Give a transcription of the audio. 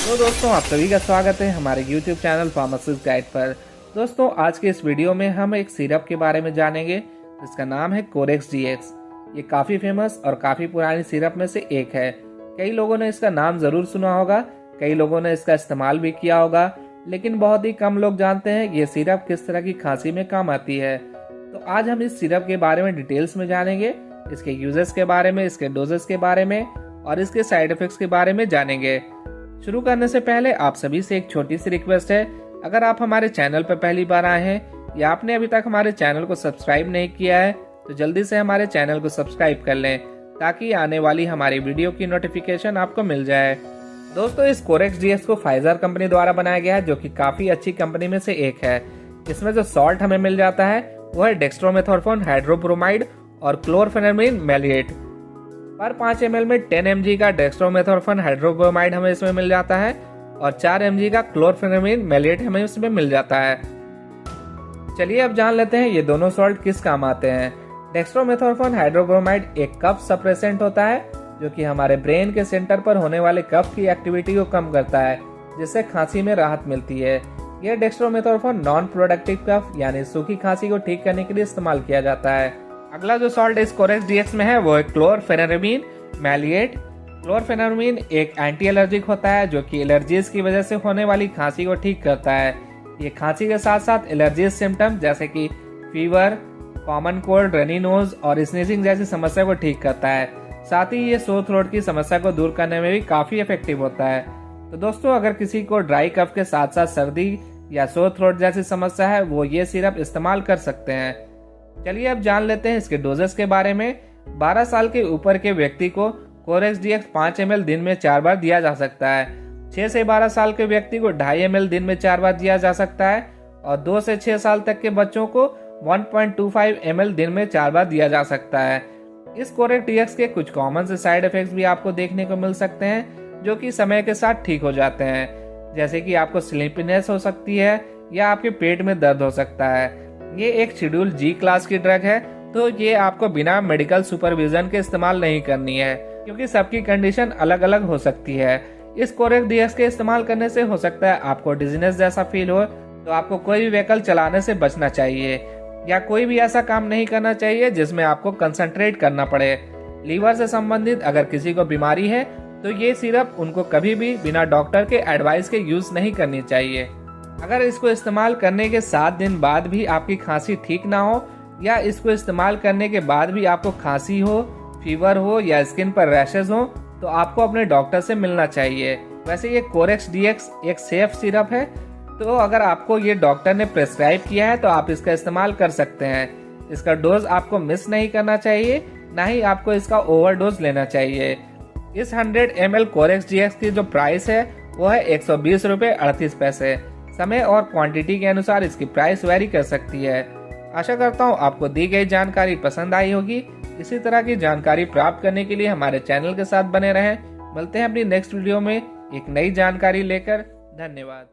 तो दोस्तों आप सभी का स्वागत है हमारे YouTube चैनल फार्मासिस्ट गाइड पर। दोस्तों आज के इस वीडियो में हम एक सिरप के बारे में जानेंगे जिसका नाम है कोरेक्स DX। ये काफ़ी फेमस और काफ़ी पुरानी सिरप में से एक है। कई लोगों ने इसका नाम ज़रूर सुना होगा, कई लोगों ने इसका इस्तेमाल भी किया होगा, लेकिन बहुत ही कम लोग जानते हैं ये सिरप किस तरह की खांसी में काम आती है। तो आज हम इस सिरप के बारे में डिटेल्स में जानेंगे, इसके यूजेस के बारे में, इसके डोजेस के बारे में और इसके साइड इफेक्ट्स के बारे में जानेंगे। शुरू करने से पहले आप सभी से एक छोटी सी रिक्वेस्ट है, अगर आप हमारे चैनल पर पहली बार आए हैं या आपने अभी तक हमारे चैनल को सब्सक्राइब नहीं किया है तो जल्दी से हमारे चैनल को सब्सक्राइब कर लें ताकि आने वाली हमारी वीडियो की नोटिफिकेशन आपको मिल जाए। दोस्तों इस कोरेक्स DX को फाइजर कंपनी द्वारा बनाया गया है जो कि काफी अच्छी कंपनी में से एक है। इसमें जो सॉल्ट हमें मिल जाता है वो है डेक्स्ट्रोमेथोर्फोन हाइड्रोब्रोमाइड और क्लोरफेनेमिन मैलिएट। पर 5 ml में 10 mg का डेक्स्ट्रोमेथोर्फन हाइड्रोब्रोमाइड हमें इसमें मिल जाता है और 4 mg का क्लोरफेनेमिन मैलिएट हमें इसमें मिल जाता है। चलिए अब जान लेते हैं ये दोनों सॉल्ट किस काम आते हैं। डेक्स्ट्रोमेथोर्फन हाइड्रोब्रोमाइड एक कफ सप्रेसेंट होता है जो कि हमारे ब्रेन के सेंटर पर होने वाले कफ की एक्टिविटी को कम करता है जिससे खांसी में राहत मिलती है। यह डेक्स्ट्रोमेथोर्फन नॉन प्रोडक्टिव कफ यानी सूखी खांसी को ठीक करने के लिए इस्तेमाल किया जाता है। अगला जो सॉल्ट इस कोरेक्स DX में है वो है क्लोरफेनेमिन मैलिएट। क्लोरफेनेमिन एक एंटी एलर्जिक होता है जो कि एलर्जीज की वजह से होने वाली खांसी को ठीक करता है। ये खांसी के साथ साथ एलर्जीज सिम्टम जैसे कि fever, common cold, runny nose और स्नीजिंग जैसी समस्या को ठीक करता है। साथ ही ये सोर थ्रोट की समस्या को दूर करने में भी काफी इफेक्टिव होता है। तो दोस्तों अगर किसी को ड्राई कफ के साथ साथ सर्दी या सोर थ्रोट जैसी समस्या है वो ये सिरप इस्तेमाल कर सकते हैं। चलिए अब जान लेते हैं इसके डोजेस के बारे में। 12 साल के ऊपर के व्यक्ति को कोरेक्स DX 5 ml दिन में 4 बार दिया जा सकता है। 6 से 12 साल के व्यक्ति को 2.5 ml दिन में 4 बार दिया जा सकता है और 2 से 6 साल तक के बच्चों को 1.25 ml दिन में 4 बार दिया जा सकता है। इस कोरेक्स DX के कुछ कॉमन से साइड इफेक्ट्स भी आपको देखने को मिल सकते हैं जो कि समय के साथ ठीक हो जाते हैं, जैसे कि आपको स्लीपीनेस हो सकती है या आपके पेट में दर्द हो सकता है। ये एक शेड्यूल G क्लास की ड्रग है तो ये आपको बिना मेडिकल सुपरविजन के इस्तेमाल नहीं करनी है क्योंकि सबकी कंडीशन अलग अलग हो सकती है। इस कोरेक्स DX के इस्तेमाल करने से हो सकता है आपको डिजीनेस जैसा फील हो, तो आपको कोई भी व्हीकल चलाने से बचना चाहिए या कोई भी ऐसा काम नहीं करना चाहिए जिसमें आपको कंसंट्रेट करना पड़े। लीवर से संबंधित अगर किसी को बीमारी है तो ये सिरप उनको कभी भी बिना डॉक्टर के एडवाइस के यूज नहीं करनी चाहिए। अगर इसको इस्तेमाल करने के 7 दिन बाद भी आपकी खांसी ठीक ना हो या इसको इस्तेमाल करने के बाद भी आपको खांसी हो, फीवर हो या स्किन पर रैशेज हो तो आपको अपने डॉक्टर से मिलना चाहिए। वैसे ये कोरेक्स DX एक सेफ सिरप है तो अगर आपको ये डॉक्टर ने प्रेस्क्राइब किया है तो आप इसका इस्तेमाल कर सकते हैं। इसका डोज आपको मिस नहीं करना चाहिए, ना ही आपको इसका ओवरडोज लेना चाहिए। इस 100 ml कोरेक्स DX की जो प्राइस है वो है 120 रुपये 38 पैसे। समय और क्वांटिटी के अनुसार इसकी प्राइस वेरी कर सकती है। आशा करता हूँ आपको दी गई जानकारी पसंद आई होगी। इसी तरह की जानकारी प्राप्त करने के लिए हमारे चैनल के साथ बने रहें। मिलते हैं अपनी नेक्स्ट वीडियो में एक नई जानकारी लेकर। धन्यवाद।